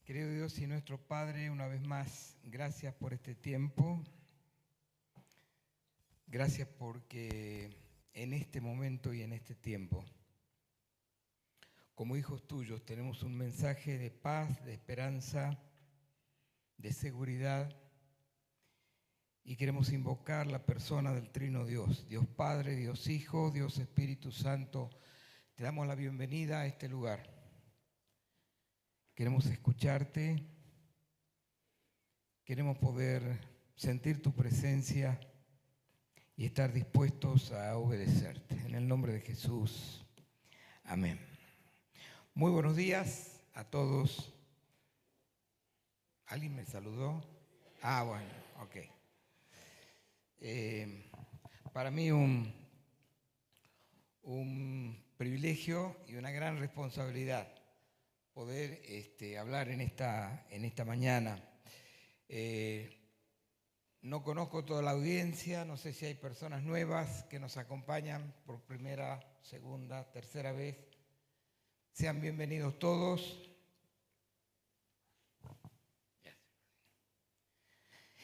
Querido Dios y nuestro Padre, una vez más, gracias por este tiempo. Gracias porque en este momento y en este tiempo, como hijos tuyos, tenemos un mensaje de paz, de esperanza, de seguridad, y queremos invocar la persona del Trino Dios, Dios Padre, Dios Hijo, Dios Espíritu Santo. Te damos la bienvenida a este lugar. Queremos escucharte, queremos poder sentir tu presencia y estar dispuestos a obedecerte. En el nombre de Jesús. Amén. Muy buenos días a todos. ¿Alguien me saludó? Bueno, ok. Para mí un privilegio y una gran responsabilidad poder hablar en esta mañana. No conozco toda la audiencia, no sé si hay personas nuevas que nos acompañan por primera, segunda, tercera vez. Sean bienvenidos todos.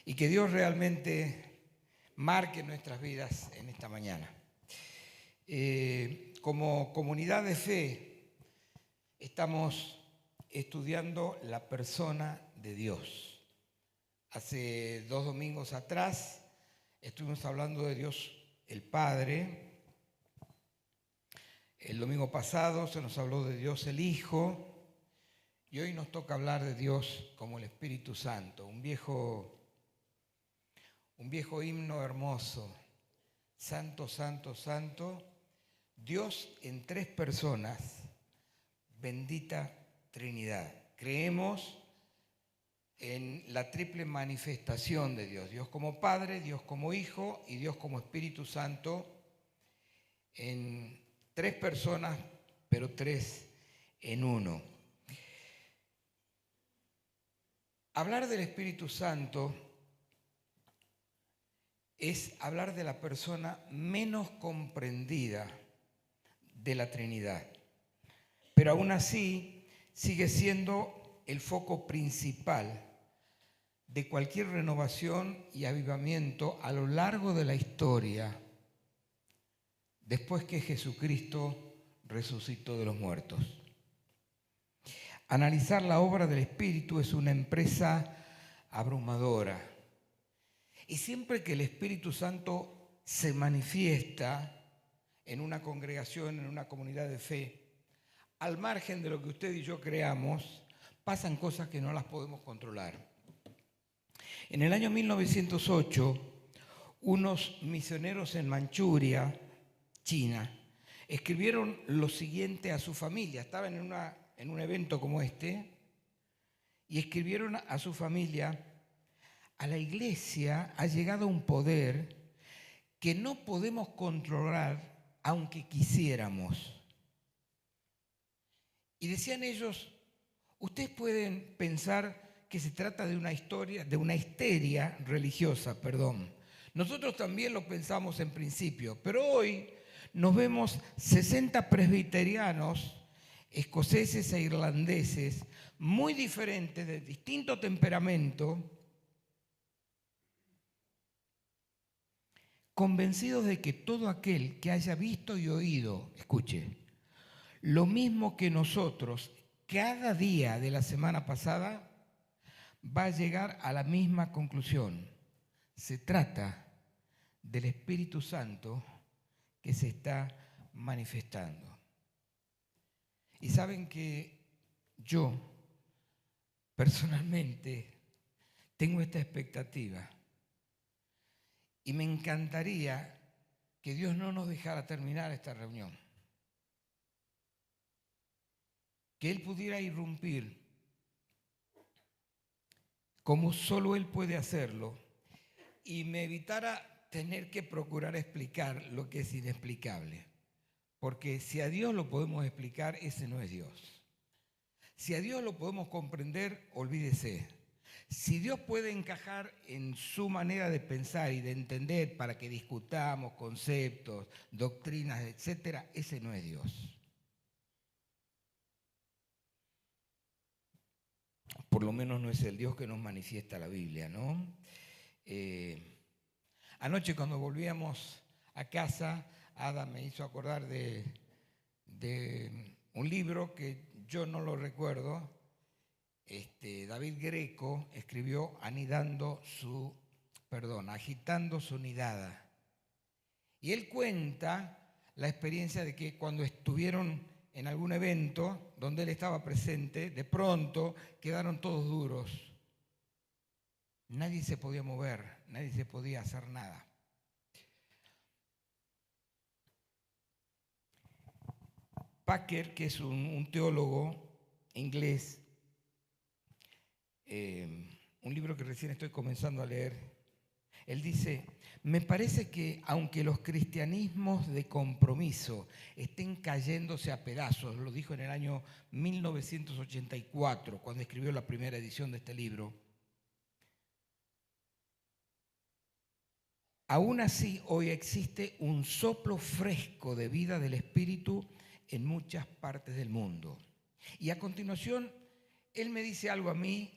Y que Dios realmente marque nuestras vidas en esta mañana. Como comunidad de fe, estamos estudiando la persona de Dios. Hace 2 domingos atrás estuvimos hablando de Dios el Padre. El domingo pasado se nos habló de Dios el Hijo. Y hoy nos toca hablar de Dios como el Espíritu Santo. Un viejo himno hermoso. Santo, santo, santo. Dios en 3 personas. Bendita Trinidad. Creemos en la triple manifestación de Dios. Dios como Padre, Dios como Hijo y Dios como Espíritu Santo. En 3 personas, pero 3 en uno. Hablar del Espíritu Santo es hablar de la persona menos comprendida de la Trinidad. Pero aún así sigue siendo el foco principal de cualquier renovación y avivamiento a lo largo de la historia, después que Jesucristo resucitó de los muertos. Analizar la obra del Espíritu es una empresa abrumadora. Y siempre que el Espíritu Santo se manifiesta en una congregación, en una comunidad de fe, al margen de lo que usted y yo creamos, pasan cosas que no las podemos controlar. En el año 1908, unos misioneros en Manchuria, China, escribieron lo siguiente a su familia. Estaban en un evento como este y escribieron a su familia: a la iglesia ha llegado un poder que no podemos controlar aunque quisiéramos. Y decían ellos, ustedes pueden pensar que se trata de una histeria religiosa, perdón. Nosotros también lo pensamos en principio, pero hoy nos vemos 60 presbiterianos, escoceses e irlandeses, muy diferentes, de distinto temperamento, convencidos de que todo aquel que haya visto y oído, escuche, lo mismo que nosotros cada día de la semana pasada, va a llegar a la misma conclusión. Se trata del Espíritu Santo que se está manifestando. Y saben que yo personalmente tengo esta expectativa y me encantaría que Dios no nos dejara terminar esta reunión, que Él pudiera irrumpir como solo Él puede hacerlo y me evitara tener que procurar explicar lo que es inexplicable. Porque si a Dios lo podemos explicar, ese no es Dios. Si a Dios lo podemos comprender, olvídese. Si Dios puede encajar en su manera de pensar y de entender para que discutamos conceptos, doctrinas, etcétera, ese no es Dios. Por lo menos no es el Dios que nos manifiesta la Biblia, ¿no? Anoche cuando volvíamos a casa, Ada me hizo acordar de un libro que yo no lo recuerdo. David Greco escribió agitando su nidada. Y él cuenta la experiencia de que cuando estuvieron en algún evento donde él estaba presente, de pronto quedaron todos duros. Nadie se podía mover, nadie se podía hacer nada. Packer, que es un teólogo inglés, un libro que recién estoy comenzando a leer, él dice: me parece que aunque los cristianismos de compromiso estén cayéndose a pedazos, lo dijo en el año 1984, cuando escribió la primera edición de este libro, aún así hoy existe un soplo fresco de vida del Espíritu en muchas partes del mundo. Y a continuación, él me dice algo a mí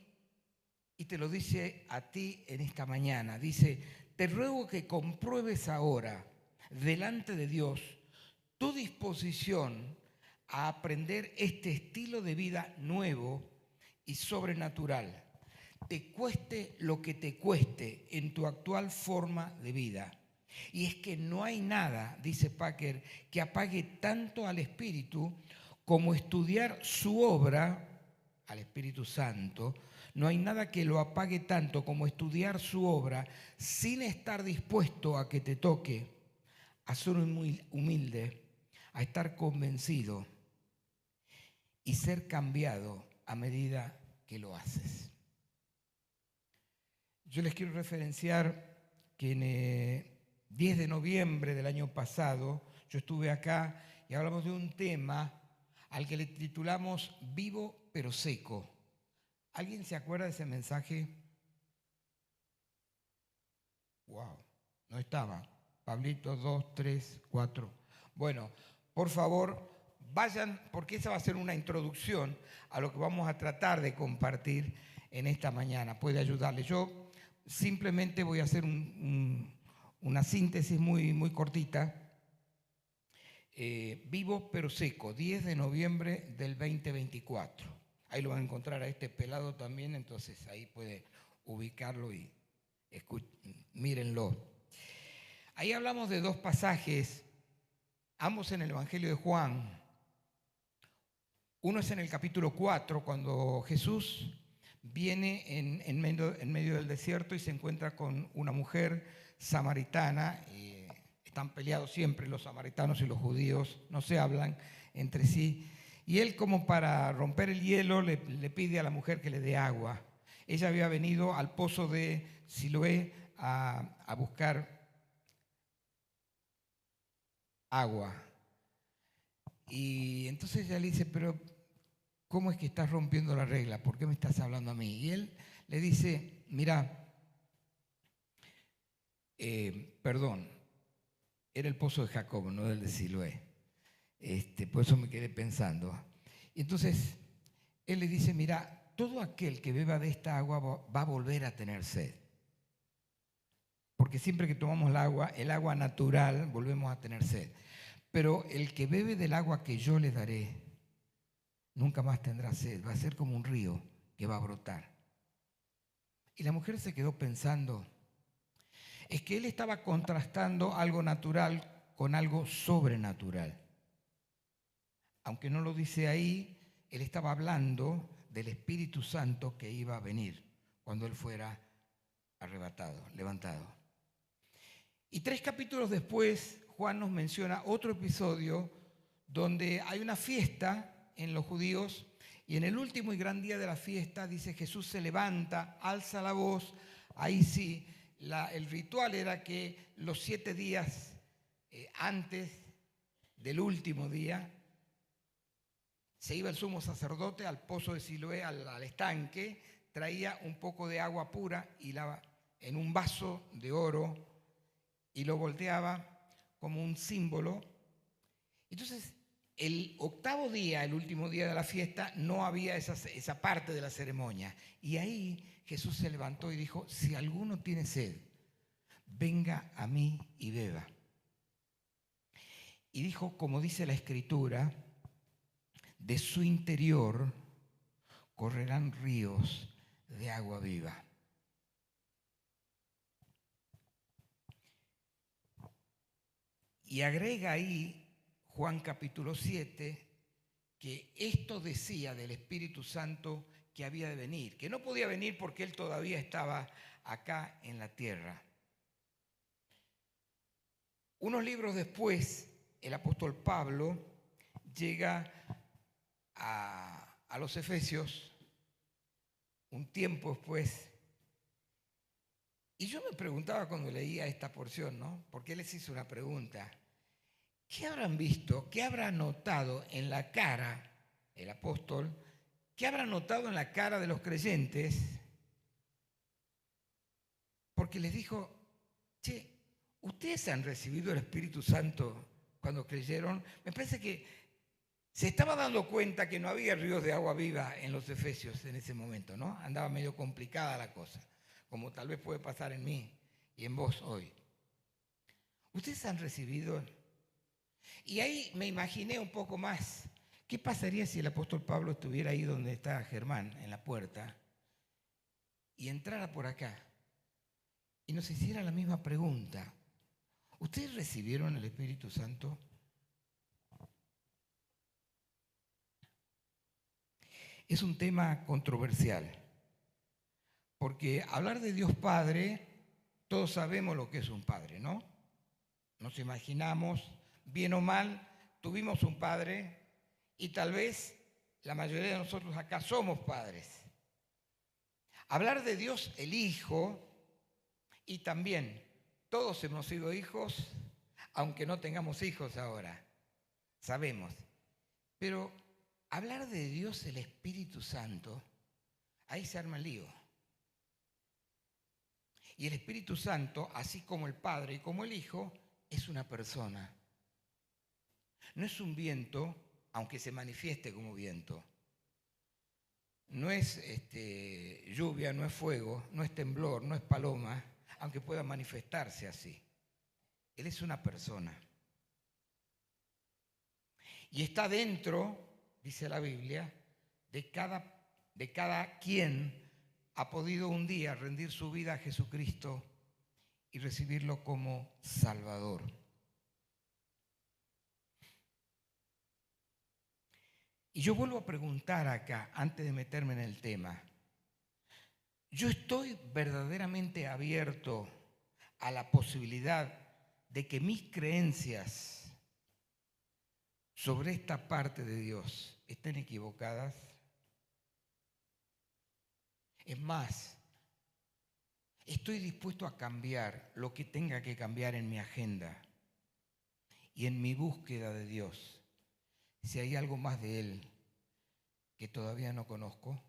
y te lo dice a ti en esta mañana. Dice: te ruego que compruebes ahora delante de Dios tu disposición a aprender este estilo de vida nuevo y sobrenatural, te cueste lo que te cueste en tu actual forma de vida. Y es que no hay nada, dice Packer, que apague tanto al Espíritu como estudiar su obra, al Espíritu Santo. No hay nada que lo apague tanto como estudiar su obra sin estar dispuesto a que te toque, a ser muy humilde, a estar convencido y ser cambiado a medida que lo haces. Yo les quiero referenciar que en 10 de noviembre del año pasado yo estuve acá y hablamos de un tema al que le titulamos Vivo pero seco. ¿Alguien se acuerda de ese mensaje? Wow, no estaba. Pablito, 2, 3, 4. Bueno, por favor, vayan, porque esa va a ser una introducción a lo que vamos a tratar de compartir en esta mañana. Puede ayudarle. Yo simplemente voy a hacer una síntesis muy cortita. Vivo pero seco, 10 de noviembre del 2024. Ahí lo van a encontrar a este pelado también, entonces ahí puede ubicarlo y mírenlo. Ahí hablamos de dos pasajes, ambos en el Evangelio de Juan. Uno es en el capítulo 4, cuando Jesús viene en medio del desierto y se encuentra con una mujer samaritana. Están peleados siempre los samaritanos y los judíos, no se hablan entre sí. Y él, como para romper el hielo, le pide a la mujer que le dé agua. Ella había venido al pozo de Siloé a buscar agua. Y entonces ella le dice: pero ¿cómo es que estás rompiendo la regla? ¿Por qué me estás hablando a mí? Y él le dice: mira, perdón, era el pozo de Jacob, no el de Siloé. Por eso me quedé pensando. Y entonces él le dice: mira, todo aquel que beba de esta agua va a volver a tener sed. Porque siempre que tomamos el agua natural, volvemos a tener sed. Pero el que bebe del agua que yo le daré, nunca más tendrá sed. Va a ser como un río que va a brotar. Y la mujer se quedó pensando. Es que él estaba contrastando algo natural con algo sobrenatural. Aunque no lo dice ahí, él estaba hablando del Espíritu Santo que iba a venir cuando él fuera arrebatado, levantado. Y 3 capítulos después, Juan nos menciona otro episodio donde hay una fiesta en los judíos y en el último y gran día de la fiesta, dice, Jesús se levanta, alza la voz. Ahí sí, el ritual era que los 7 días antes del último día, se iba el sumo sacerdote al pozo de Siloé, al estanque, traía un poco de agua pura y en un vaso de oro y lo volteaba como un símbolo. Entonces el octavo día, el último día de la fiesta, no había esa parte de la ceremonia. Y ahí Jesús se levantó y dijo, si alguno tiene sed, venga a mí y beba. Y dijo, como dice la Escritura, de su interior correrán ríos de agua viva. Y agrega ahí Juan capítulo 7, que esto decía del Espíritu Santo que había de venir, que no podía venir porque Él todavía estaba acá en la tierra. Unos libros después, el apóstol Pablo llega a los Efesios, un tiempo después, y yo me preguntaba cuando leía esta porción, ¿no? Porque Él les hizo una pregunta. ¿Qué habrán visto? ¿Qué habrá notado en la cara, el apóstol? ¿Qué habrá notado en la cara de los creyentes? Porque les dijo, che, ¿ustedes han recibido el Espíritu Santo cuando creyeron? Me parece que se estaba dando cuenta que no había ríos de agua viva en los Efesios en ese momento, ¿no? Andaba medio complicada la cosa, como tal vez puede pasar en mí y en vos hoy. ¿Ustedes han recibido? Y ahí me imaginé un poco más. ¿Qué pasaría si el apóstol Pablo estuviera ahí donde está Germán, en la puerta, y entrara por acá y nos hiciera la misma pregunta? ¿Ustedes recibieron el Espíritu Santo? Es un tema controversial, porque hablar de Dios Padre, todos sabemos lo que es un padre, ¿no? Nos imaginamos, bien o mal, tuvimos un padre y tal vez la mayoría de nosotros acá somos padres. Hablar de Dios el Hijo, y también todos hemos sido hijos, aunque no tengamos hijos ahora, sabemos. Pero hablar de Dios el Espíritu Santo, ahí se arma el lío. Y el Espíritu Santo, así como el Padre y como el Hijo, es una persona. No es un viento, aunque se manifieste como viento. No es lluvia, no es fuego, no es temblor, no es paloma, aunque pueda manifestarse así. Él es una persona. Y está dentro, dice la Biblia, de cada quien ha podido un día rendir su vida a Jesucristo y recibirlo como Salvador. Y yo vuelvo a preguntar acá, antes de meterme en el tema, ¿yo estoy verdaderamente abierto a la posibilidad de que mis creencias sobre esta parte de Dios estén equivocadas? Es más, estoy dispuesto a cambiar lo que tenga que cambiar en mi agenda y en mi búsqueda de Dios, si hay algo más de Él que todavía no conozco.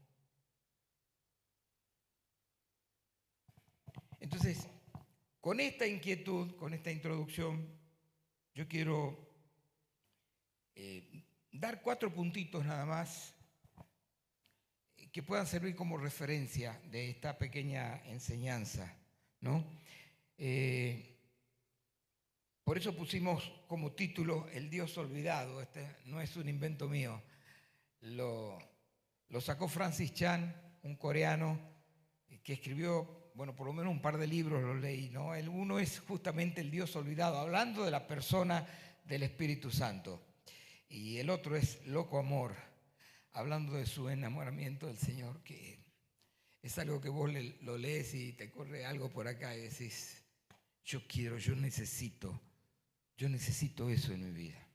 Entonces, con esta inquietud, con esta introducción, yo quiero dar 4 puntitos nada más que puedan servir como referencia de esta pequeña enseñanza, ¿no? Por eso pusimos como título El Dios olvidado. Este no es un invento mío. Lo sacó Francis Chan, un coreano que escribió, bueno, por lo menos un par de libros lo leí, ¿no? Uno es justamente El Dios olvidado, hablando de la persona del Espíritu Santo. Y el otro es Loco Amor, hablando de su enamoramiento del Señor, que es algo que vos lo lees y te corre algo por acá y decís, yo quiero, yo necesito eso en mi vida.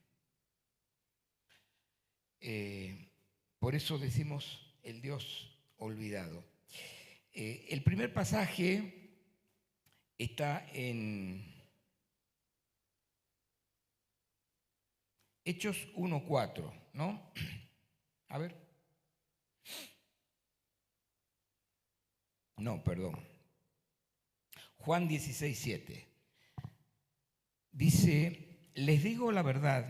Por eso decimos el Dios olvidado. El primer pasaje está en Hechos 1:4, ¿no? A ver. No, perdón. Juan 16:7. Dice, les digo la verdad,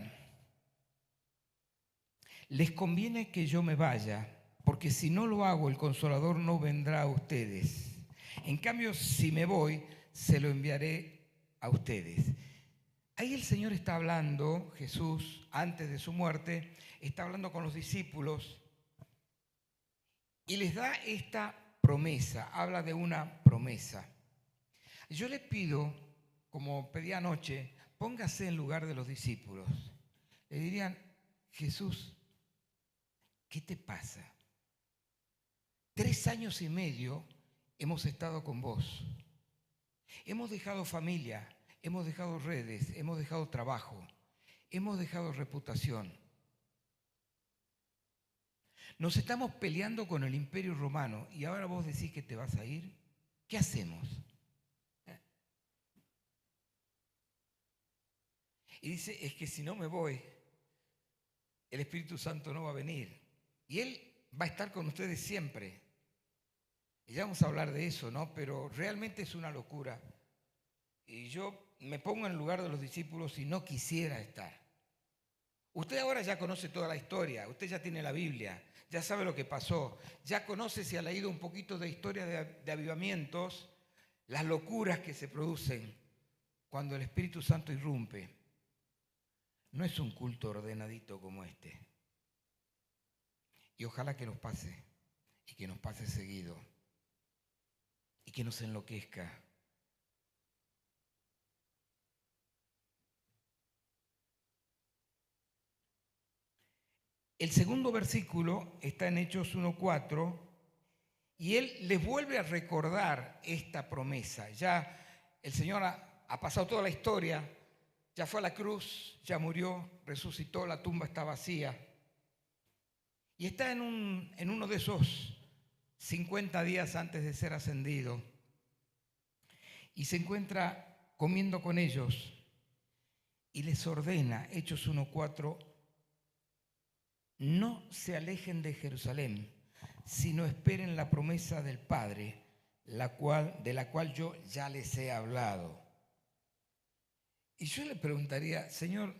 les conviene que yo me vaya, porque si no lo hago, el Consolador no vendrá a ustedes. En cambio, si me voy, se lo enviaré a ustedes. Ahí el Señor está hablando, Jesús, antes de su muerte, está hablando con los discípulos y les da esta promesa, habla de una promesa. Yo le pido, como pedí anoche, póngase en lugar de los discípulos. Le dirían, Jesús, ¿qué te pasa? 3 años y medio hemos estado con vos. Hemos dejado familia, hemos dejado redes, hemos dejado trabajo, hemos dejado reputación. Nos estamos peleando con el Imperio Romano y ahora vos decís que te vas a ir. ¿Qué hacemos? Y dice, es que si no me voy, el Espíritu Santo no va a venir. Y Él va a estar con ustedes siempre. Y ya vamos a hablar de eso, ¿no? Pero realmente es una locura. Y yo me pongo en el lugar de los discípulos y no quisiera estar. Usted ahora ya conoce toda la historia, usted ya tiene la Biblia, ya sabe lo que pasó, ya conoce, si ha leído un poquito de historia de avivamientos, las locuras que se producen cuando el Espíritu Santo irrumpe. No es un culto ordenadito como este. Y ojalá que nos pase, y que nos pase seguido, y que nos enloquezca. El segundo versículo está en Hechos 1:4 y él les vuelve a recordar esta promesa. Ya el Señor ha pasado toda la historia, ya fue a la cruz, ya murió, resucitó, la tumba está vacía. Y está en uno de esos 50 días antes de ser ascendido. Y se encuentra comiendo con ellos y les ordena, Hechos 1:4, no se alejen de Jerusalén, sino esperen la promesa del Padre, de la cual yo ya les he hablado. Y yo le preguntaría, Señor,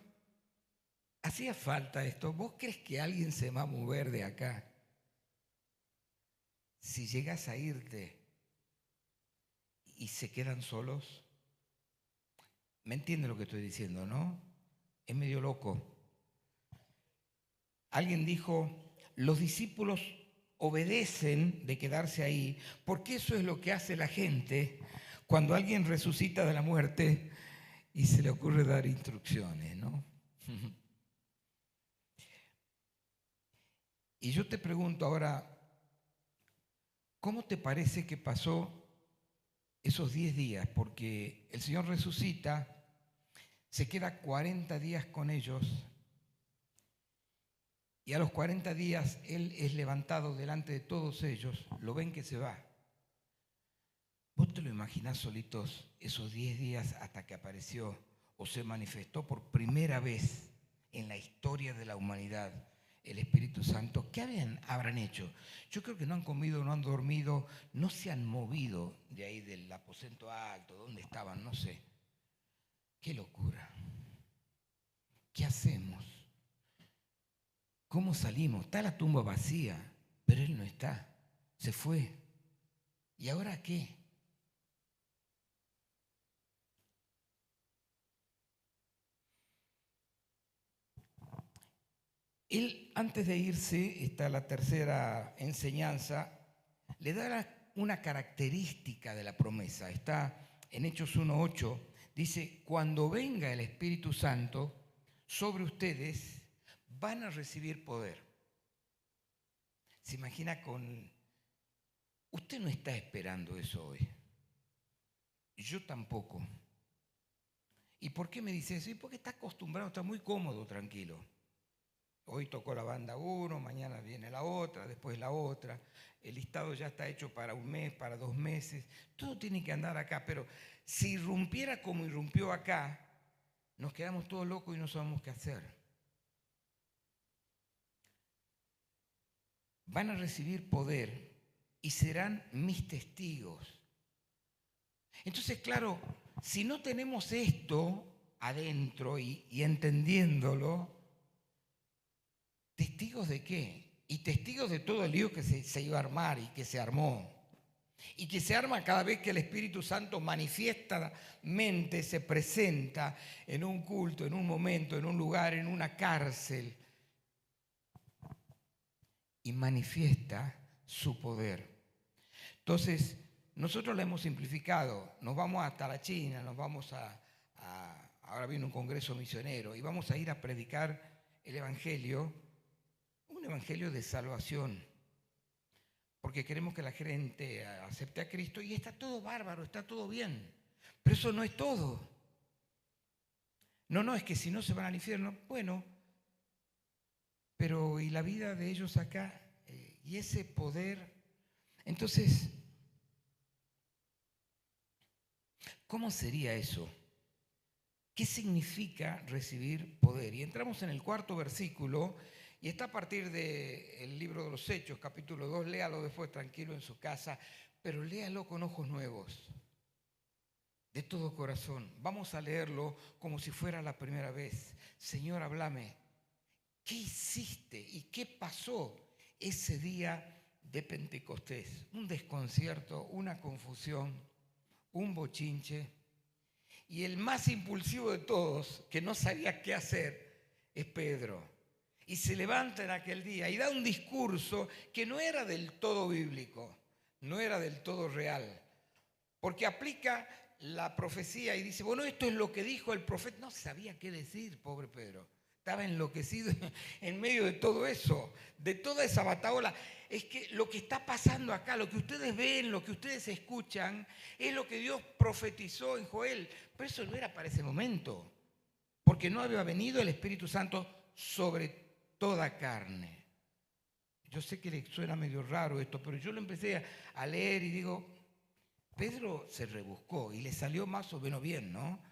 ¿hacía falta esto? ¿Vos crees que alguien se va a mover de acá? Si llegas a irte y se quedan solos, ¿me entiende lo que estoy diciendo, no? Es medio loco. Alguien dijo, los discípulos obedecen de quedarse ahí, porque eso es lo que hace la gente cuando alguien resucita de la muerte y se le ocurre dar instrucciones, ¿no? Y yo te pregunto ahora, ¿cómo te parece que pasó esos 10 días? Porque el Señor resucita, se queda 40 días con ellos y a los 40 días Él es levantado delante de todos ellos, lo ven que se va. ¿Vos te lo imaginás solitos esos 10 días hasta que apareció o se manifestó por primera vez en la historia de la humanidad el Espíritu Santo? ¿Qué habrán hecho? Yo creo que no han comido, no han dormido, no se han movido de ahí del aposento alto, donde estaban, no sé. ¡Qué locura! ¿Qué hacemos? ¿Cómo salimos? Está la tumba vacía, pero Él no está, se fue. ¿Y ahora qué? Él, antes de irse, está la tercera enseñanza, le da una característica de la promesa. Está en Hechos 1:8, dice, cuando venga el Espíritu Santo sobre ustedes, van a recibir poder. Se imagina usted no está esperando eso hoy. Yo tampoco. ¿Y por qué me dice eso? Y porque está acostumbrado, está muy cómodo, tranquilo. Hoy tocó la banda 1, mañana viene la otra, después la otra. El listado ya está hecho para 1 mes, para 2 meses. Todo tiene que andar acá, pero si irrumpiera como irrumpió acá, nos quedamos todos locos y no sabemos qué hacer. Van a recibir poder y serán mis testigos. Entonces, claro, si no tenemos esto adentro y entendiéndolo, ¿Testigos de qué? Y testigos de todo el lío que se iba a armar y que se armó. Y que se arma cada vez que el Espíritu Santo manifiestamente se presenta en un culto, en un momento, en un lugar, en una cárcel. Y manifiesta su poder. Entonces, nosotros lo hemos simplificado. Nos vamos hasta la China, nos vamos ahora viene un congreso misionero y vamos a ir a predicar el Evangelio, un Evangelio de salvación. Porque queremos que la gente acepte a Cristo y está todo bárbaro, está todo bien. Pero eso no es todo. No, es que si no se van al infierno, bueno, pero ¿y la vida de ellos acá? ¿Y ese poder? Entonces, ¿cómo sería eso? ¿Qué significa recibir poder? Y entramos en el 4.º versículo, y está a partir del libro de los Hechos, capítulo 2, léalo después tranquilo en su casa, pero léalo con ojos nuevos, de todo corazón. Vamos a leerlo como si fuera la primera vez. Señor, háblame. ¿Qué hiciste y qué pasó ese día de Pentecostés? Un desconcierto, una confusión, un bochinche. Y el más impulsivo de todos, que no sabía qué hacer, es Pedro. Y se levanta en aquel día y da un discurso que no era del todo bíblico, no era del todo real, porque aplica la profecía y dice, bueno, esto es lo que dijo el profeta. No sabía qué decir, pobre Pedro. Estaba enloquecido en medio de todo eso, de toda esa batahola. Es que lo que está pasando acá, lo que ustedes ven, lo que ustedes escuchan, es lo que Dios profetizó en Joel. Pero eso no era para ese momento, porque no había venido el Espíritu Santo sobre toda carne. Yo sé que le suena medio raro esto, pero yo lo empecé a leer y digo, Pedro se rebuscó y le salió más o menos bien, ¿no?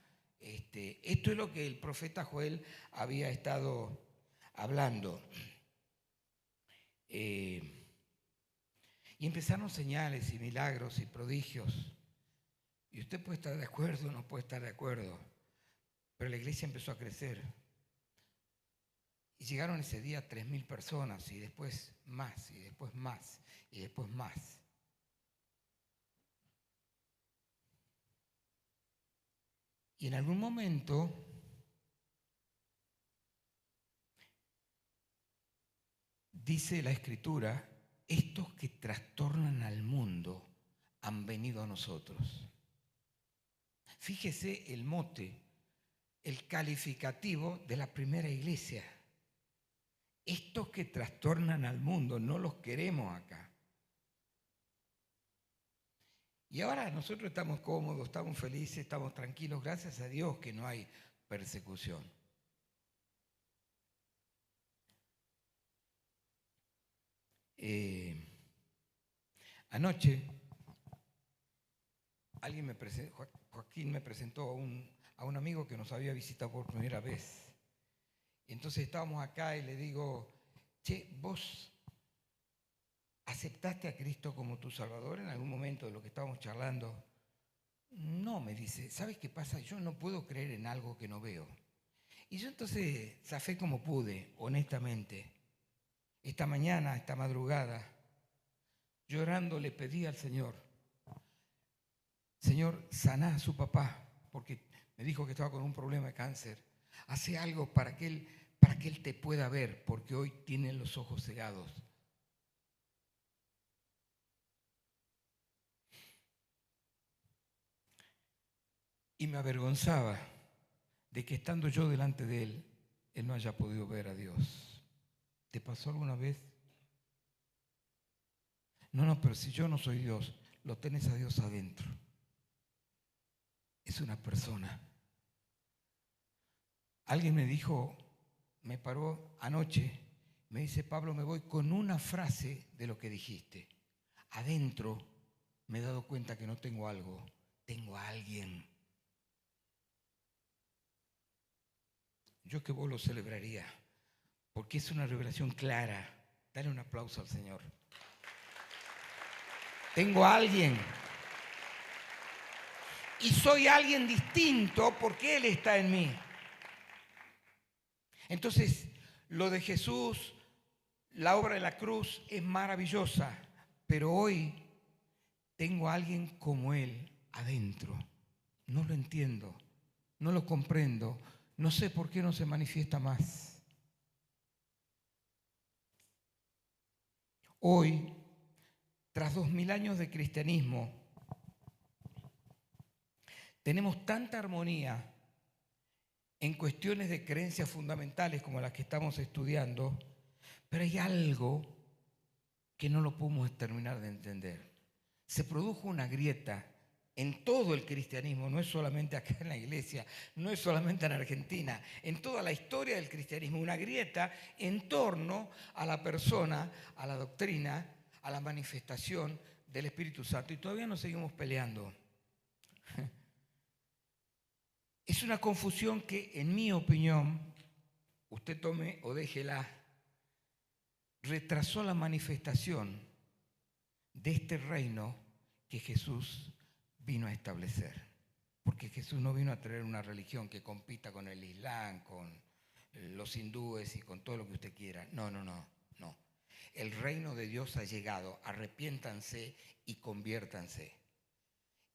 Esto es lo que el profeta Joel había estado hablando. Y empezaron señales y milagros y prodigios. Y usted puede estar de acuerdo o no puede estar de acuerdo, pero la iglesia empezó a crecer. Y llegaron ese día 3.000 personas y después más, y después más, y después más. Y en algún momento dice la Escritura, estos que trastornan al mundo han venido a nosotros. Fíjese el mote, el calificativo de la primera iglesia. Estos que trastornan al mundo, no los queremos acá. Y ahora nosotros estamos cómodos, estamos felices, estamos tranquilos, gracias a Dios que no hay persecución. Anoche Joaquín me presentó a un amigo que nos había visitado por primera vez. Y entonces estábamos acá y le digo, che, ¿vos aceptaste a Cristo como tu Salvador en algún momento de lo que estábamos charlando? No, me dice, ¿sabes qué pasa? Yo no puedo creer en algo que no veo. Y yo entonces zafé como pude, honestamente. Esta mañana, esta madrugada, llorando le pedí al Señor, Señor, saná a su papá, porque me dijo que estaba con un problema de cáncer. Hace algo para que él te pueda ver, porque hoy tiene los ojos cegados. Y me avergonzaba de que estando yo delante de él, él no haya podido ver a Dios. ¿Te pasó alguna vez? No, pero si yo no soy Dios, lo tenés a Dios adentro. Es una persona. Alguien me dijo, me paró anoche, me dice, Pablo, me voy con una frase de lo que dijiste. Adentro me he dado cuenta que no tengo algo, tengo a alguien. Yo que vos lo celebraría, porque es una revelación clara. Dale un aplauso al Señor. Tengo a alguien. Y soy alguien distinto porque Él está en mí. Entonces, lo de Jesús La obra de la cruz es maravillosa, pero hoy tengo a alguien como Él adentro. No lo entiendo, no lo comprendo, no sé por qué no se manifiesta más. Hoy, tras 2000 años de cristianismo, tenemos tanta armonía en cuestiones de creencias fundamentales como las que estamos estudiando, pero hay algo que no lo podemos terminar de entender. Se produjo una grieta en todo el cristianismo, no es solamente acá en la iglesia, no es solamente en Argentina, en toda la historia del cristianismo, una grieta en torno a la persona, a la doctrina, a la manifestación del Espíritu Santo. Y todavía nos seguimos peleando. Es una confusión que, en mi opinión, usted tome o déjela, retrasó la manifestación de este reino que Jesús vino a establecer. Porque Jesús no vino a traer una religión que compita con el Islam, con los hindúes y con todo lo que usted quiera. No. El reino de Dios ha llegado. Arrepiéntanse y conviértanse.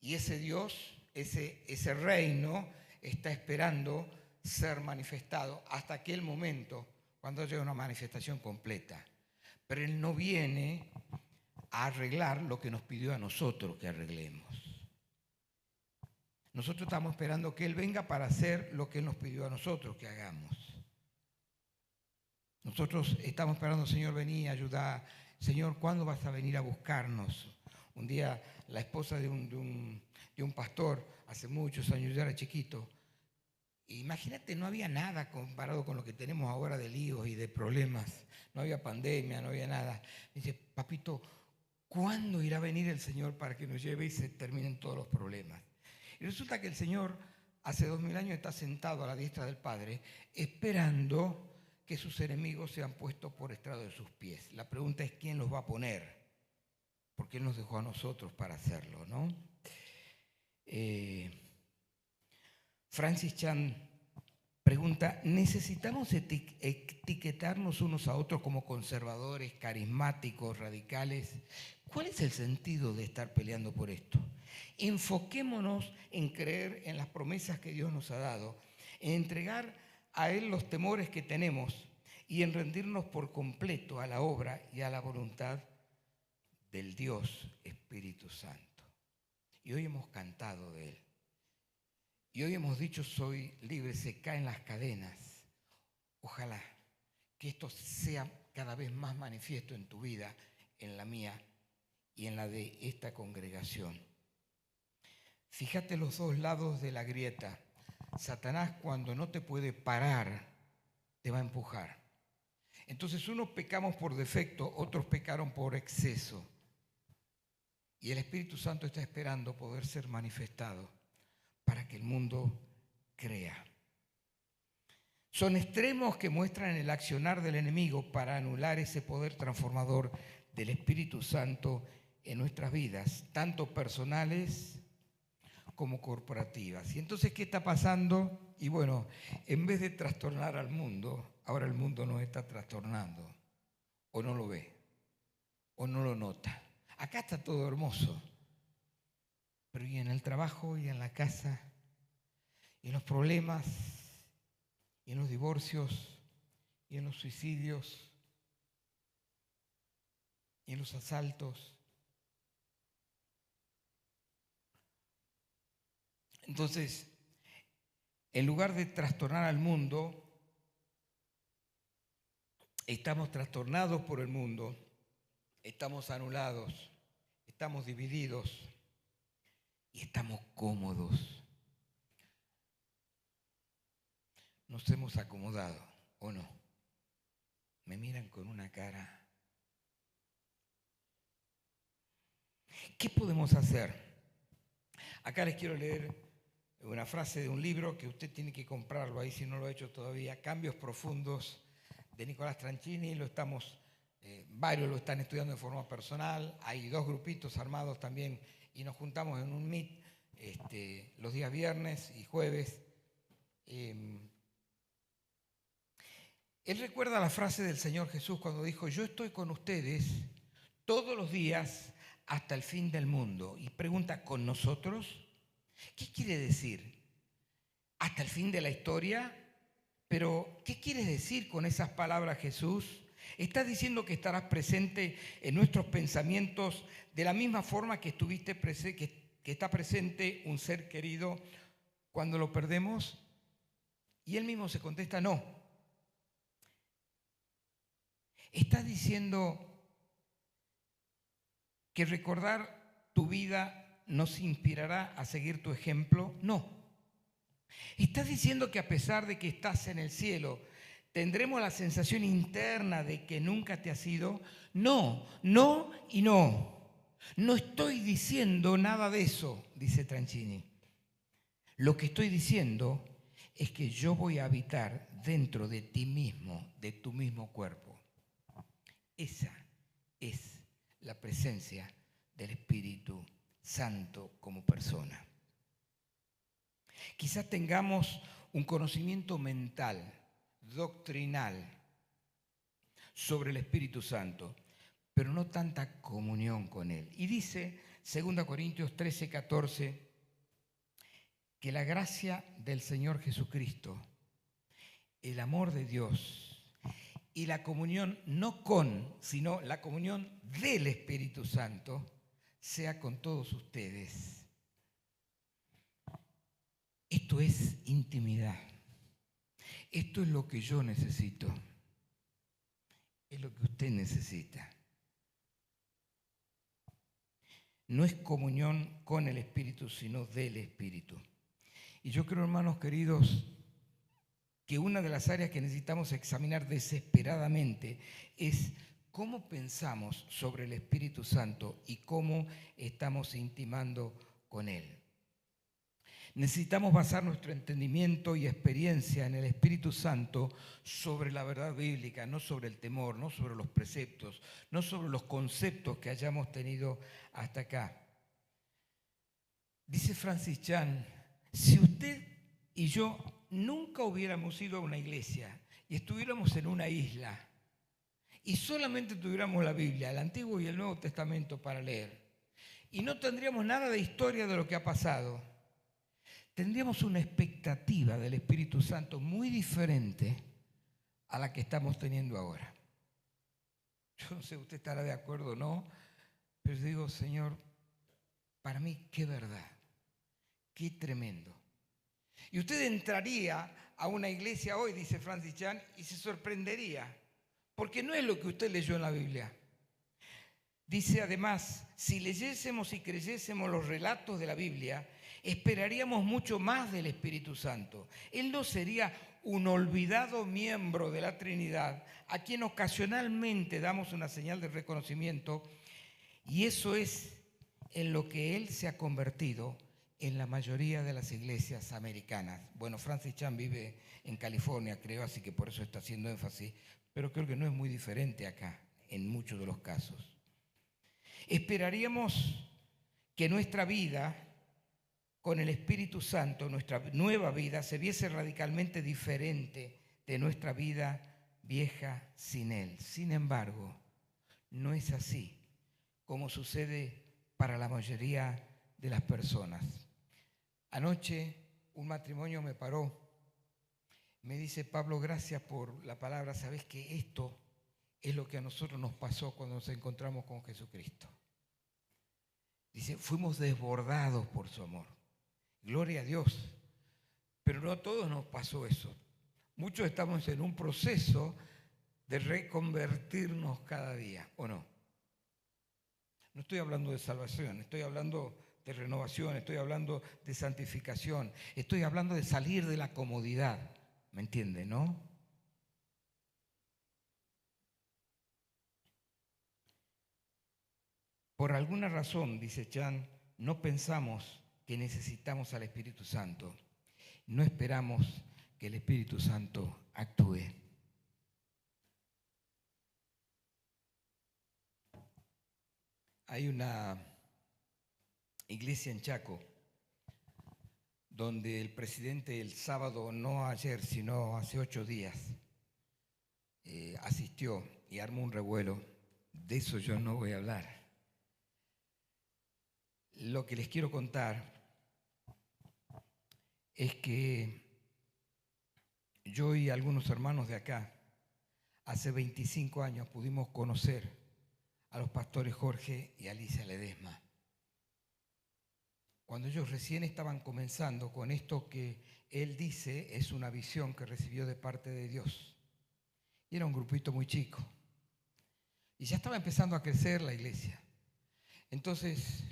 Y ese Dios, ese reino, está esperando ser manifestado hasta aquel momento cuando haya una manifestación completa. Pero Él no viene a arreglar lo que nos pidió a nosotros que arreglemos. Nosotros estamos esperando que Él venga para hacer lo que Él nos pidió a nosotros que hagamos. Nosotros estamos esperando, Señor, vení, ayuda. Señor, ¿cuándo vas a venir a buscarnos? Un día la esposa de un pastor, hace muchos años, yo era chiquito, imagínate, no había nada comparado con lo que tenemos ahora de líos y de problemas. No había pandemia, no había nada. Me dice, papito, ¿cuándo irá a venir el Señor para que nos lleve y se terminen todos los problemas? Y resulta que el Señor hace 2000 años está sentado a la diestra del Padre esperando que sus enemigos sean puestos por estrado de sus pies. La pregunta es ¿quién los va a poner? Porque Él nos dejó a nosotros para hacerlo, ¿no? Francis Chan pregunta, ¿necesitamos etiquetarnos unos a otros como conservadores, carismáticos, radicales? ¿Cuál es el sentido de estar peleando por esto? Enfoquémonos en creer en las promesas que Dios nos ha dado, en entregar a Él los temores que tenemos y en rendirnos por completo a la obra y a la voluntad del Dios Espíritu Santo. Y hoy hemos cantado de Él. Y hoy hemos dicho, soy libre, se caen las cadenas. Ojalá que esto sea cada vez más manifiesto en tu vida, en la mía y en la de esta congregación. Fíjate los dos lados de la grieta. Satanás, cuando no te puede parar, te va a empujar. Entonces unos pecamos por defecto, otros pecaron por exceso. Y el Espíritu Santo está esperando poder ser manifestado para que el mundo crea. Son extremos que muestran el accionar del enemigo para anular ese poder transformador del Espíritu Santo en nuestras vidas, tanto personales como corporativas. Y entonces, ¿qué está pasando? Y bueno, en vez de trastornar al mundo, ahora el mundo nos está trastornando. O no lo ve, o no lo nota. Acá está todo hermoso. Pero y en el trabajo, y en la casa, y en los problemas, y en los divorcios, y en los suicidios, y en los asaltos. Entonces, en lugar de trastornar al mundo, estamos trastornados por el mundo, estamos anulados, estamos divididos y estamos cómodos. Nos hemos acomodado, ¿o no? Me miran con una cara. ¿Qué podemos hacer? Acá les quiero leer una frase de un libro que usted tiene que comprarlo ahí si no lo ha hecho todavía, Cambios Profundos, de Nicolás Tranchini. Varios lo están estudiando de forma personal. Hay 2 grupitos armados también y nos juntamos en un meet los días viernes y jueves. Él recuerda la frase del Señor Jesús cuando dijo, yo estoy con ustedes todos los días hasta el fin del mundo. Y pregunta, ¿con nosotros? ¿Qué quiere decir? ¿Hasta el fin de la historia? Pero, ¿qué quiere decir con esas palabras Jesús? ¿Está diciendo que estarás presente en nuestros pensamientos de la misma forma que que está presente un ser querido cuando lo perdemos? Y él mismo se contesta, no. ¿Está diciendo que recordar tu vida nos inspirará a seguir tu ejemplo? No. ¿Estás diciendo que a pesar de que estás en el cielo, tendremos la sensación interna de que nunca te has ido? No, no y no. No estoy diciendo nada de eso, dice Tranchini. Lo que estoy diciendo es que yo voy a habitar dentro de ti mismo, de tu mismo cuerpo. Esa es la presencia del Espíritu Santo como persona. Quizás tengamos un conocimiento mental, doctrinal, sobre el Espíritu Santo, pero no tanta comunión con Él. Y dice 2 Corintios 13, 14, que la gracia del Señor Jesucristo, el amor de Dios y la comunión no con, sino la comunión del Espíritu Santo, sea con todos ustedes. Esto es intimidad. Esto es lo que yo necesito. Es lo que usted necesita. No es comunión con el Espíritu, sino del Espíritu. Y yo creo, hermanos queridos, que una de las áreas que necesitamos examinar desesperadamente es cómo pensamos sobre el Espíritu Santo y cómo estamos intimando con Él. Necesitamos basar nuestro entendimiento y experiencia en el Espíritu Santo sobre la verdad bíblica, no sobre el temor, no sobre los preceptos, no sobre los conceptos que hayamos tenido hasta acá. Dice Francis Chan, si usted y yo nunca hubiéramos ido a una iglesia y estuviéramos en una isla y solamente tuviéramos la Biblia, el Antiguo y el Nuevo Testamento para leer, y no tendríamos nada de historia de lo que ha pasado, tendríamos una expectativa del Espíritu Santo muy diferente a la que estamos teniendo ahora. Yo no sé si usted estará de acuerdo o no, pero digo, Señor, para mí qué verdad, qué tremendo. Y usted entraría a una iglesia hoy, dice Francis Chan, y se sorprendería, porque no es lo que usted leyó en la Biblia. Dice además, si leyésemos y creyésemos los relatos de la Biblia, esperaríamos mucho más del Espíritu Santo. Él no sería un olvidado miembro de la Trinidad a quien ocasionalmente damos una señal de reconocimiento, y eso es en lo que Él se ha convertido en la mayoría de las iglesias americanas. Bueno, Francis Chan vive en California, creo, así que por eso está haciendo énfasis, pero creo que no es muy diferente acá, en muchos de los casos. Esperaríamos que nuestra vida con el Espíritu Santo, nuestra nueva vida, se viese radicalmente diferente de nuestra vida vieja sin Él. Sin embargo, no es así como sucede para la mayoría de las personas. Anoche un matrimonio me paró, me dice, Pablo, gracias por la palabra, sabes que esto es lo que a nosotros nos pasó cuando nos encontramos con Jesucristo. Dice, fuimos desbordados por su amor. Gloria a Dios. Pero no a todos nos pasó eso. Muchos estamos en un proceso de reconvertirnos cada día, ¿o no? No estoy hablando de salvación, estoy hablando de renovación, estoy hablando de santificación, estoy hablando de salir de la comodidad. ¿Me entiende, no? Por alguna razón, dice Chan, no pensamos que necesitamos al Espíritu Santo. No esperamos que el Espíritu Santo actúe. Hay una iglesia en Chaco donde el presidente el sábado, no ayer, sino hace 8 días, asistió y armó un revuelo. De eso yo no voy a hablar. Lo que les quiero contar es que yo y algunos hermanos de acá, hace 25 años pudimos conocer a los pastores Jorge y Alicia Ledesma. Cuando ellos recién estaban comenzando con esto que él dice es una visión que recibió de parte de Dios. Y era un grupito muy chico. Y ya estaba empezando a crecer la iglesia. Entonces,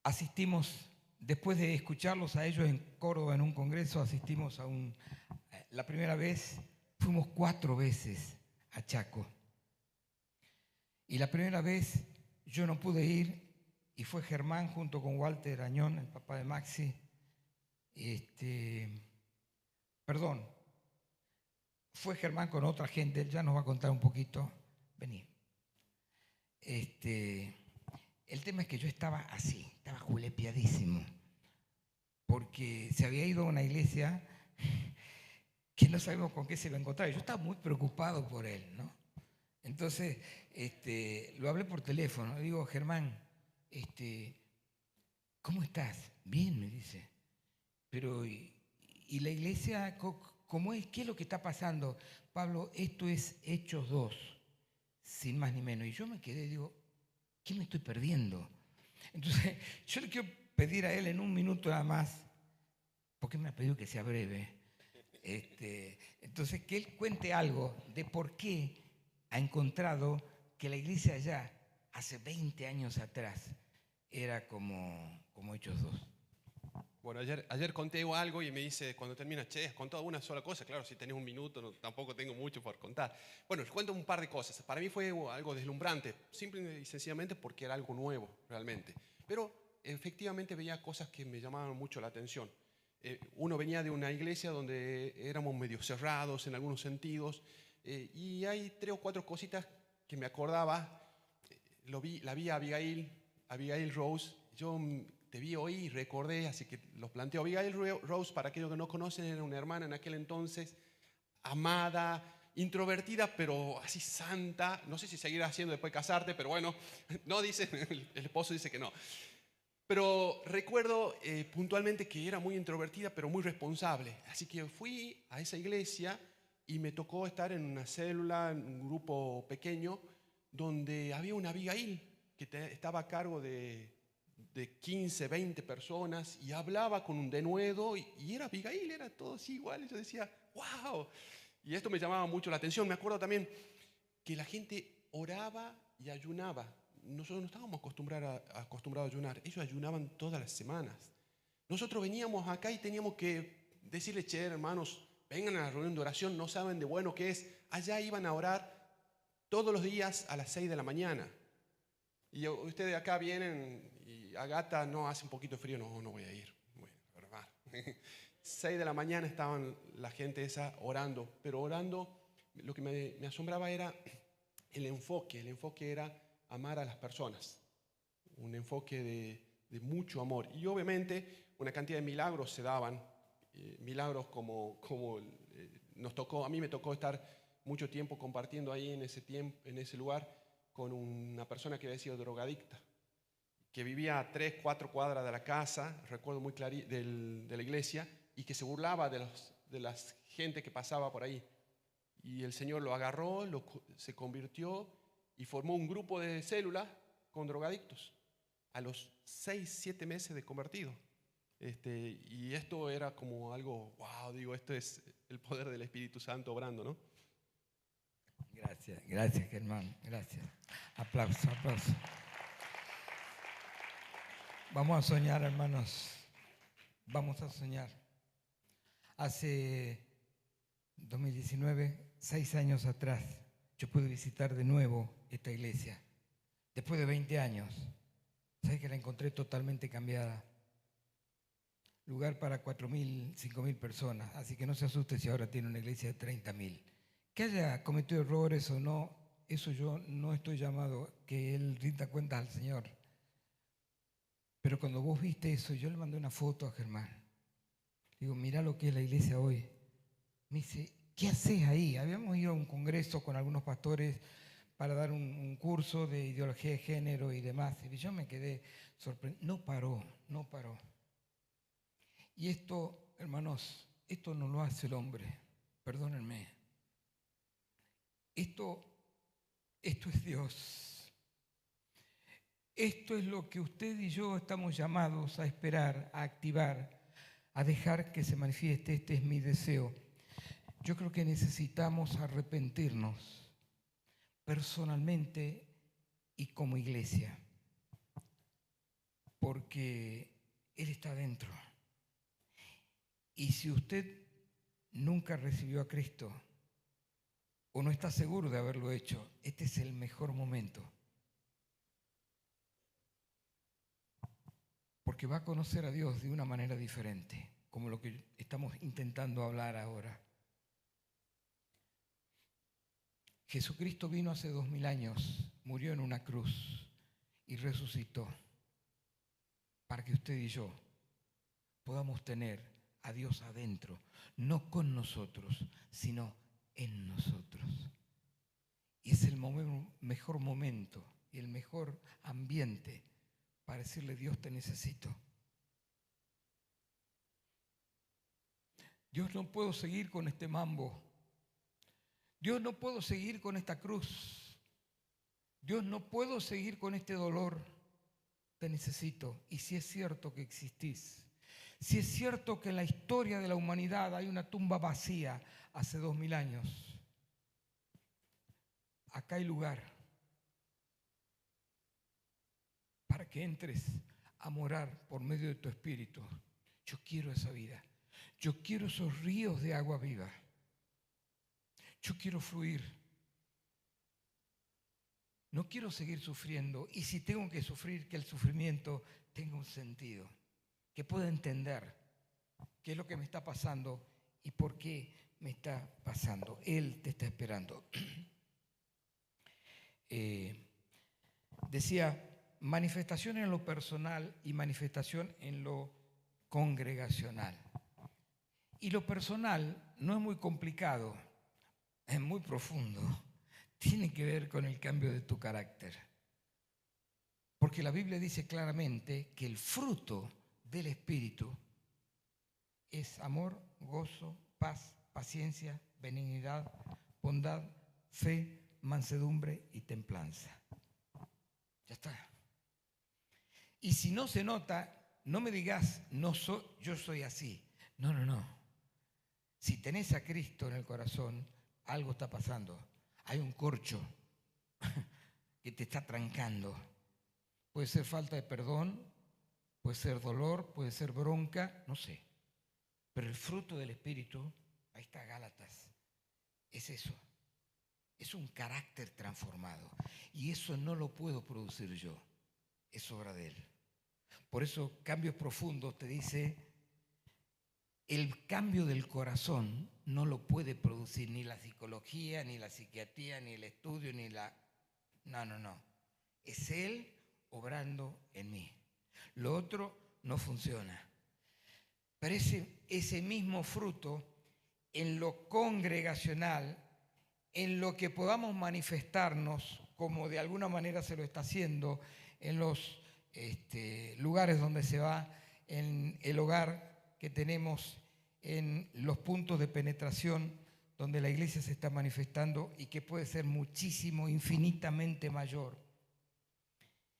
asistimos, después de escucharlos a ellos en Córdoba en un congreso, asistimos a la primera vez, fuimos 4 veces a Chaco. Y la primera vez yo no pude ir y fue Germán junto con Walter Añón, el papá de Maxi. Fue Germán con otra gente, él ya nos va a contar un poquito. Vení. El tema es que yo estaba así, estaba julepiadísimo, porque se había ido a una iglesia que no sabemos con qué se iba a encontrar. Yo estaba muy preocupado por él, ¿no? Entonces, lo hablé por teléfono. Le digo, Germán, ¿cómo estás? Bien, me dice. Pero, ¿y la iglesia cómo es? ¿Qué es lo que está pasando? Pablo, esto es Hechos 2, sin más ni menos. Y yo me quedé, digo, ¿qué me estoy perdiendo? Entonces, yo le quiero pedir a él en un minuto nada más, porque me ha pedido que sea breve. Entonces, que él cuente algo de por qué ha encontrado que la iglesia allá, hace 20 años atrás, era como Hechos 2. Bueno, ayer conté algo y me dice, cuando termina, che, ¿has contado una sola cosa? Claro, si tenés un minuto, tampoco tengo mucho por contar. Bueno, les cuento un par de cosas. Para mí fue algo deslumbrante, simple y sencillamente porque era algo nuevo, realmente. Pero efectivamente veía cosas que me llamaban mucho la atención. Uno venía de una iglesia donde éramos medio cerrados en algunos sentidos, y hay 3 o 4 cositas que me acordaba. La vi a Abigail Rose. Yo te vi hoy y recordé, así que los planteo. Abigail Rose, para aquellos que no conocen, era una hermana en aquel entonces, amada, introvertida, pero así santa. No sé si seguirá haciendo después de casarte, pero bueno, no dice, el esposo dice que no. Pero recuerdo puntualmente que era muy introvertida, pero muy responsable. Así que fui a esa iglesia y me tocó estar en una célula, en un grupo pequeño, donde había una Abigail que estaba a cargo de 15, 20 personas y hablaba con un denuedo y era Abigail, era todo así igual. Y yo decía, wow. Y esto me llamaba mucho la atención. Me acuerdo también que la gente oraba y ayunaba. Nosotros no estábamos acostumbrados a ayunar. Ellos ayunaban todas las semanas. Nosotros veníamos acá y teníamos que decirle, che, hermanos, vengan a la reunión de oración, no saben de bueno qué es. Allá iban a orar todos los días a las 6 de la mañana. Y ustedes acá vienen y Agata no hace un poquito de frío, no voy a ir. Bueno, verdad. 6 de la mañana estaban la gente esa orando, pero orando, lo que me asombraba era el enfoque era amar a las personas, un enfoque de mucho amor. Y obviamente una cantidad de milagros se daban, milagros como nos tocó, a mí me tocó estar mucho tiempo compartiendo ahí en ese lugar con una persona que había sido drogadicta, que vivía a 3, 4 cuadras de la casa, recuerdo muy clarito, de la iglesia, y que se burlaba de la gente que pasaba por ahí. Y el Señor lo agarró, se convirtió y formó un grupo de células con drogadictos a los 6, 7 meses de convertido. Y esto era como algo, wow, digo, esto es el poder del Espíritu Santo obrando, ¿no? Gracias Germán, gracias. Aplauso. Vamos a soñar, hermanos, vamos a soñar. Hace 2019, 6 años atrás, yo pude visitar de nuevo esta iglesia. Después de 20 años, ¿sabes que la encontré totalmente cambiada? Lugar para 4.000, 5.000 personas, así que no se asuste si ahora tiene una iglesia de 30.000. Que haya cometido errores o no, eso yo no estoy llamado, que él rinda cuentas al Señor. Pero cuando vos viste eso, yo le mandé una foto a Germán. Digo, mirá lo que es la iglesia hoy. me dice, ¿qué haces ahí? Habíamos ido a un congreso con algunos pastores para dar un curso de ideología de género y demás. Y yo me quedé sorprendido. No paró, no paró. Y esto, hermanos, esto no lo hace el hombre. Perdónenme. Esto es Dios. Esto es lo que usted y yo estamos llamados a esperar, a activar, a dejar que se manifieste. Este es mi deseo. Yo creo que necesitamos arrepentirnos personalmente y como iglesia, porque Él está dentro. Y si usted nunca recibió a Cristo o no está seguro de haberlo hecho, este es el mejor momento. Porque va a conocer a Dios de una manera diferente, como lo que estamos intentando hablar ahora. Jesucristo vino hace 2000 años, murió en una cruz y resucitó para que usted y yo podamos tener a Dios adentro, no con nosotros, sino en nosotros. Y es el mejor momento y el mejor ambiente para decirle: Dios, te necesito. Dios, no puedo seguir con este mambo. Dios, no puedo seguir con esta cruz. Dios, no puedo seguir con este dolor. Te necesito. Y si es cierto que existís, si es cierto que en la historia de la humanidad hay una tumba vacía hace 2000 años, acá hay lugar para que entres a morar por medio de tu espíritu. Yo quiero esa vida. Yo quiero esos ríos de agua viva. Yo quiero fluir. No quiero seguir sufriendo. Y si tengo que sufrir, que el sufrimiento tenga un sentido. Que pueda entender qué es lo que me está pasando y por qué me está pasando. Él te está esperando. Decía, manifestación en lo personal y manifestación en lo congregacional. Y lo personal no es muy complicado, es muy profundo. Tiene que ver con el cambio de tu carácter. Porque la Biblia dice claramente que el fruto del Espíritu es amor, gozo, paz, paciencia, benignidad, bondad, fe, mansedumbre y templanza. Ya está. Y si no se nota, no me digas, yo soy así. No, no, no. Si tenés a Cristo en el corazón, algo está pasando. Hay un corcho que te está trancando. Puede ser falta de perdón, puede ser dolor, puede ser bronca, no sé. Pero el fruto del Espíritu, ahí está Gálatas, es eso. Es un carácter transformado. Y eso no lo puedo producir yo. Es obra de Él. Por eso, Cambios Profundos te dice, el cambio del corazón no lo puede producir ni la psicología, ni la psiquiatría, ni el estudio, ni la... No, no, no. Es Él obrando en mí. Lo otro no funciona. Pero ese mismo fruto en lo congregacional, en lo que podamos manifestarnos, como de alguna manera se lo está haciendo en los lugares donde se va, en el hogar que tenemos, en los puntos de penetración donde la iglesia se está manifestando y que puede ser muchísimo, infinitamente mayor.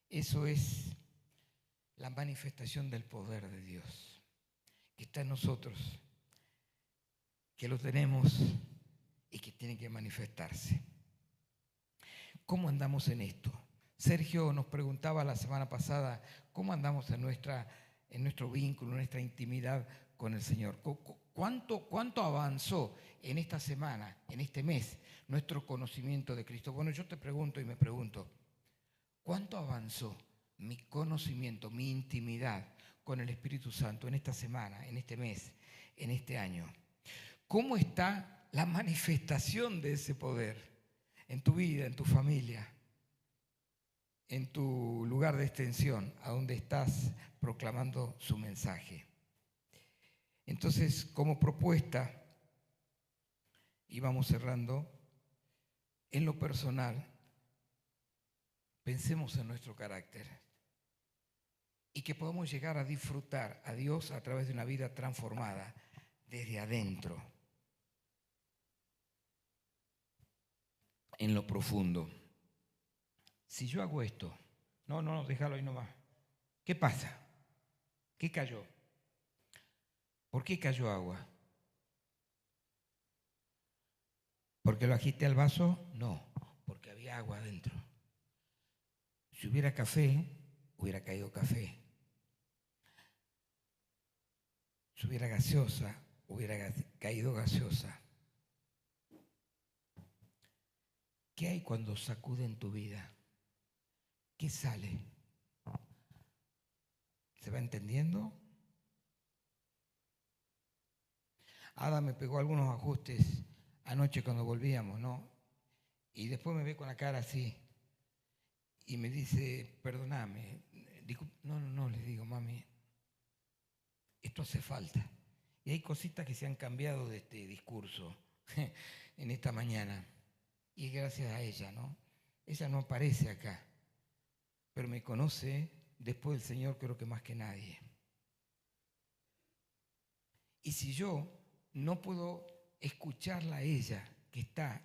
Eso es la manifestación del poder de Dios, que está en nosotros, que lo tenemos y que tiene que manifestarse. ¿Cómo andamos en esto? Sergio nos preguntaba la semana pasada, ¿cómo andamos en nuestro vínculo, en nuestra intimidad con el Señor? ¿Cuánto avanzó en esta semana, en este mes, nuestro conocimiento de Cristo? Bueno, yo te pregunto y me pregunto, ¿cuánto avanzó mi conocimiento, mi intimidad con el Espíritu Santo en esta semana, en este mes, en este año? ¿Cómo está la manifestación de ese poder en tu vida, en tu familia, en tu lugar de extensión, a donde estás proclamando su mensaje? Entonces, como propuesta, y vamos cerrando, en lo personal, pensemos en nuestro carácter y que podamos llegar a disfrutar a Dios a través de una vida transformada desde adentro, en lo profundo. Si yo hago esto, no, déjalo ahí nomás. ¿Qué pasa? ¿Qué cayó? ¿Por qué cayó agua? ¿Porque lo agité al vaso? No, porque había agua adentro. Si hubiera café, hubiera caído café. Si hubiera gaseosa, hubiera caído gaseosa. ¿Qué hay cuando sacude en tu vida? ¿Qué sale? ¿Se va entendiendo? Ada me pegó algunos ajustes anoche cuando volvíamos, ¿no? Y después me ve con la cara así y me dice, perdóname. No, le digo, mami, esto hace falta. Y hay cositas que se han cambiado de este discurso en esta mañana. Y es gracias a ella, ¿no? Ella no aparece acá, pero me conoce después del Señor, creo que más que nadie. Y si yo no puedo escucharla a ella, que está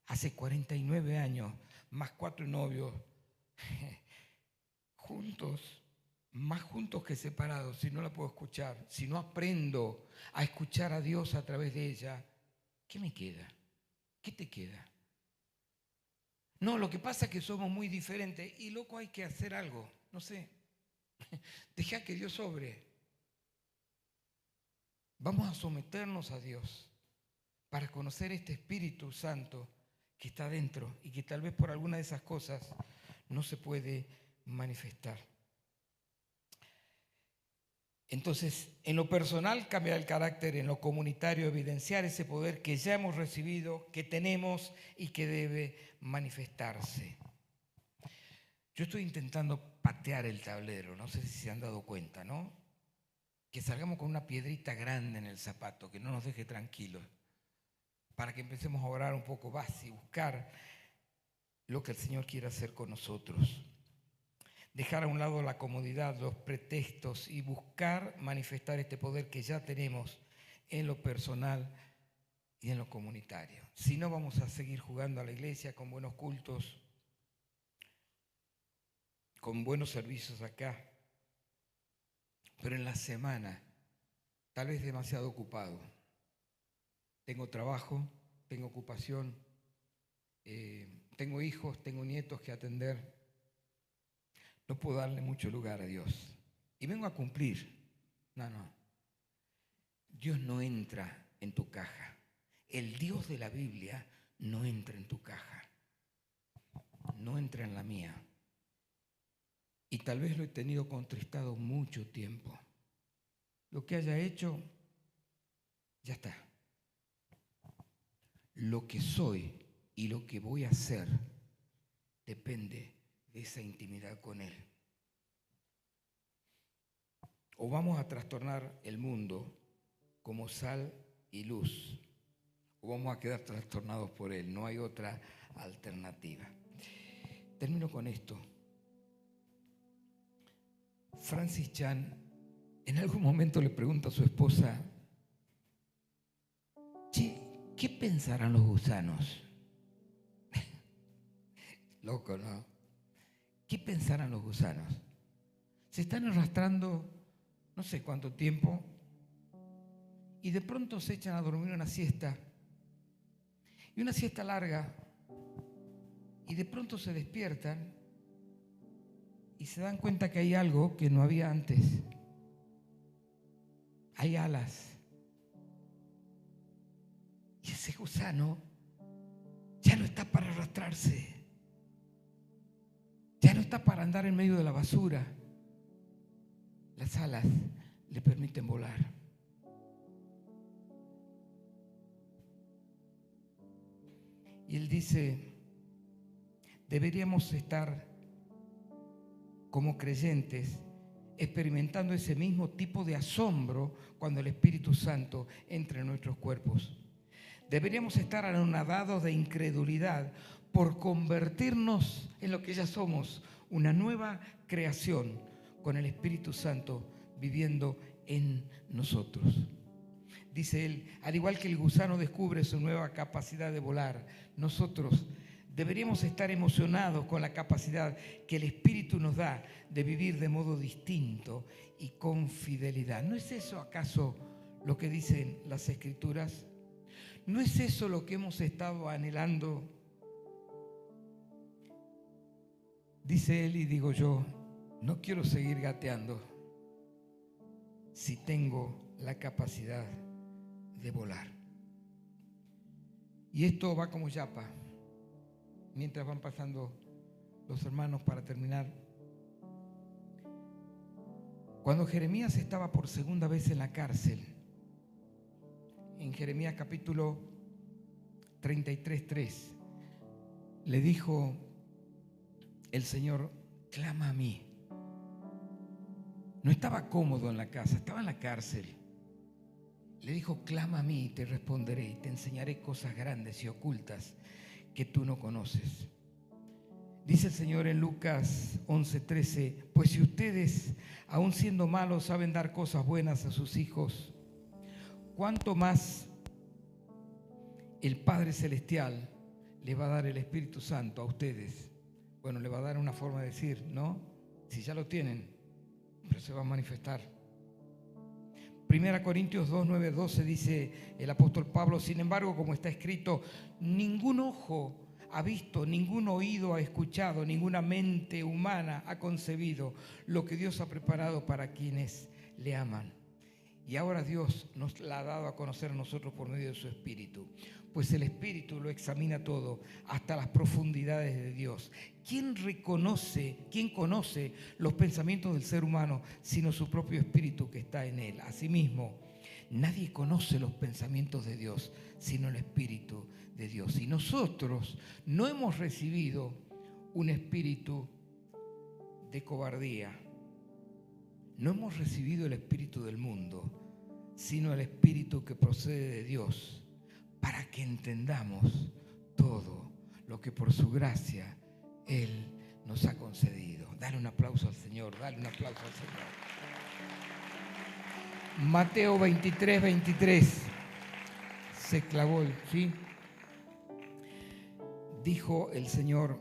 hace 49 años, más 4 novios, juntos, más juntos que separados, si no la puedo escuchar, si no aprendo a escuchar a Dios a través de ella, ¿qué me queda? ¿Qué te queda? No, lo que pasa es que somos muy diferentes y loco, hay que hacer algo, no sé, deja que Dios obre. Vamos a someternos a Dios para conocer este Espíritu Santo que está dentro y que tal vez por alguna de esas cosas no se puede manifestar. Entonces, en lo personal, cambiar el carácter; en lo comunitario, evidenciar ese poder que ya hemos recibido, que tenemos y que debe manifestarse. Yo estoy intentando patear el tablero, no sé si se han dado cuenta, ¿no? Que salgamos con una piedrita grande en el zapato, que no nos deje tranquilos, para que empecemos a orar un poco más y buscar lo que el Señor quiere hacer con nosotros. Dejar a un lado la comodidad, los pretextos y buscar manifestar este poder que ya tenemos en lo personal y en lo comunitario. Si no, vamos a seguir jugando a la iglesia con buenos cultos, con buenos servicios acá, pero en la semana tal vez demasiado ocupado. Tengo trabajo, tengo ocupación, tengo hijos, tengo nietos que atender. No puedo darle mucho lugar a Dios. Y vengo a cumplir. No. Dios no entra en tu caja. El Dios de la Biblia no entra en tu caja. No entra en la mía. Y tal vez lo he tenido contristado mucho tiempo. Lo que haya hecho, ya está. Lo que soy y lo que voy a hacer depende de esa intimidad con Él. O vamos a trastornar el mundo como sal y luz, o vamos a quedar trastornados por Él. No hay otra alternativa. Termino con esto. Francis Chan en algún momento le pregunta a su esposa, ¿qué pensarán los gusanos? Loco, ¿no? ¿Qué pensarán los gusanos? Se están arrastrando no sé cuánto tiempo y de pronto se echan a dormir una siesta, y una siesta larga, y de pronto se despiertan y se dan cuenta que hay algo que no había antes. Hay alas. Y ese gusano ya no está para arrastrarse. Ya no está para andar en medio de la basura. Las alas le permiten volar. Y él dice, deberíamos estar como creyentes experimentando ese mismo tipo de asombro cuando el Espíritu Santo entra en nuestros cuerpos. Deberíamos estar anonadados de incredulidad por convertirnos en lo que ya somos, una nueva creación con el Espíritu Santo viviendo en nosotros. Dice él, al igual que el gusano descubre su nueva capacidad de volar, nosotros deberíamos estar emocionados con la capacidad que el Espíritu nos da de vivir de modo distinto y con fidelidad. ¿No es eso acaso lo que dicen las Escrituras? ¿No es eso lo que hemos estado anhelando? Dice él y digo yo, no quiero seguir gateando si tengo la capacidad de volar. Y esto va como yapa, mientras van pasando los hermanos para terminar. Cuando Jeremías estaba por segunda vez en la cárcel, en Jeremías capítulo 33:3, le dijo el Señor, clama a mí. No estaba cómodo en la casa, estaba en la cárcel. Le dijo, clama a mí y te responderé y te enseñaré cosas grandes y ocultas que tú no conoces. Dice el Señor en Lucas 11:13, pues si ustedes, aun siendo malos, saben dar cosas buenas a sus hijos, ¿cuánto más el Padre Celestial le va a dar el Espíritu Santo a ustedes? Bueno, le va a dar una forma de decir, ¿no? Si ya lo tienen, pero se va a manifestar. 1 Corintios 2, 9, 12 dice el apóstol Pablo, sin embargo, como está escrito, ningún ojo ha visto, ningún oído ha escuchado, ninguna mente humana ha concebido lo que Dios ha preparado para quienes le aman. Y ahora Dios nos la ha dado a conocer a nosotros por medio de su Espíritu. Pues el Espíritu lo examina todo, hasta las profundidades de Dios. ¿Quién conoce los pensamientos del ser humano, sino su propio Espíritu que está en él? Asimismo, nadie conoce los pensamientos de Dios, sino el Espíritu de Dios. Y nosotros no hemos recibido un espíritu de cobardía. No hemos recibido el espíritu del mundo, sino el espíritu que procede de Dios, para que entendamos todo lo que por su gracia Él nos ha concedido. Dale un aplauso al Señor, dale un aplauso al Señor. Mateo 23:23 se clavó, ¿sí? Dijo el Señor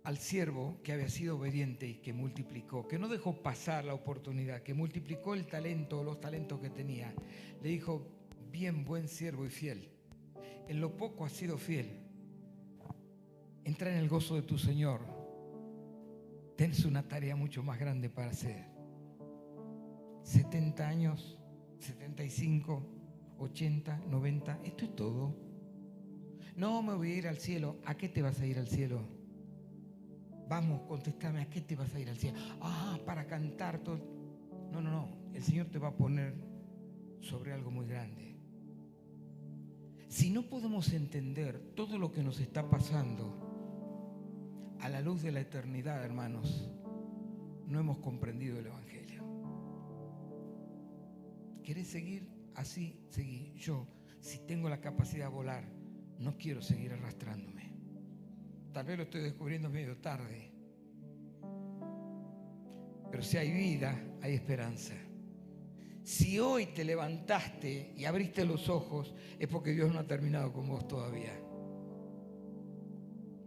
al siervo que había sido obediente y que multiplicó, que no dejó pasar la oportunidad, que multiplicó el talento, los talentos que tenía. Le dijo, bien, buen siervo y fiel. En lo poco has sido fiel. Entra en el gozo de tu Señor. Tienes una tarea mucho más grande para hacer. 70 años, 75, 80, 90, esto es todo. No me voy a ir al cielo. ¿A qué te vas a ir al cielo? Vamos, contéstame, ¿a qué te vas a ir al cielo? Para cantar todo. No. El Señor te va a poner sobre algo muy grande. Si no podemos entender todo lo que nos está pasando a la luz de la eternidad, hermanos, no hemos comprendido el Evangelio. ¿Querés seguir así? Seguí. Yo, si tengo la capacidad de volar, no quiero seguir arrastrándome. Tal vez lo estoy descubriendo medio tarde. Pero si hay vida, hay esperanza. Si hoy te levantaste y abriste los ojos, es porque Dios no ha terminado con vos todavía.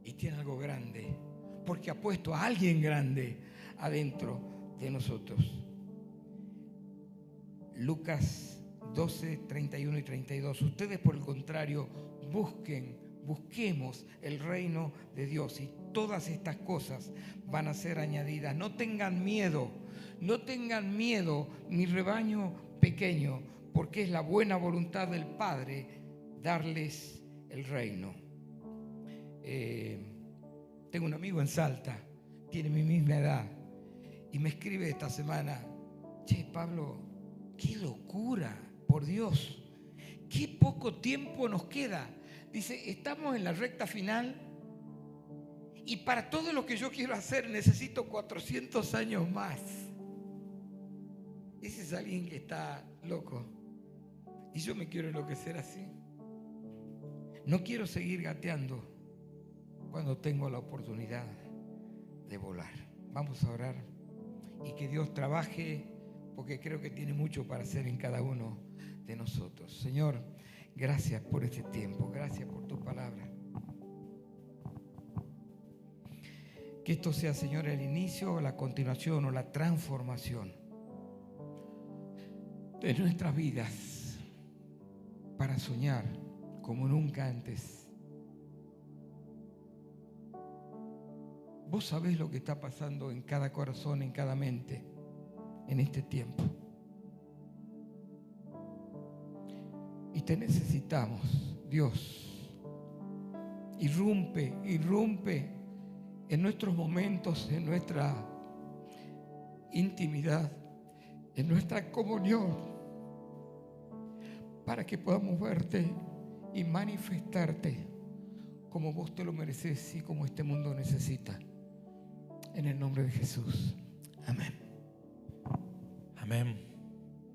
Y tiene algo grande, porque ha puesto a alguien grande adentro de nosotros. Lucas 12, 31 y 32. Ustedes, por el contrario, busquemos el reino de Dios y todas estas cosas van a ser añadidas. No tengan miedo, mi rebaño pequeño, porque es la buena voluntad del Padre darles el reino. Tengo un amigo en Salta, tiene mi misma edad, y me escribe esta semana, che, Pablo, qué locura, por Dios, qué poco tiempo nos queda. Dice, estamos en la recta final y para todo lo que yo quiero hacer necesito 400 años más. Ese es alguien que está loco y yo me quiero enloquecer así. No quiero seguir gateando cuando tengo la oportunidad de volar. Vamos a orar y que Dios trabaje, porque creo que tiene mucho para hacer en cada uno de nosotros. Señor, gracias por este tiempo, gracias por tu palabra. Que esto sea, Señor, el inicio, la continuación o la transformación de nuestras vidas para soñar como nunca antes. Vos sabés lo que está pasando en cada corazón, en cada mente, en este tiempo. Y te necesitamos, Dios. Irrumpe en nuestros momentos, en nuestra intimidad, en nuestra comunión, para que podamos verte y manifestarte como vos te lo mereces y como este mundo necesita. En el nombre de Jesús. Amén. Amén.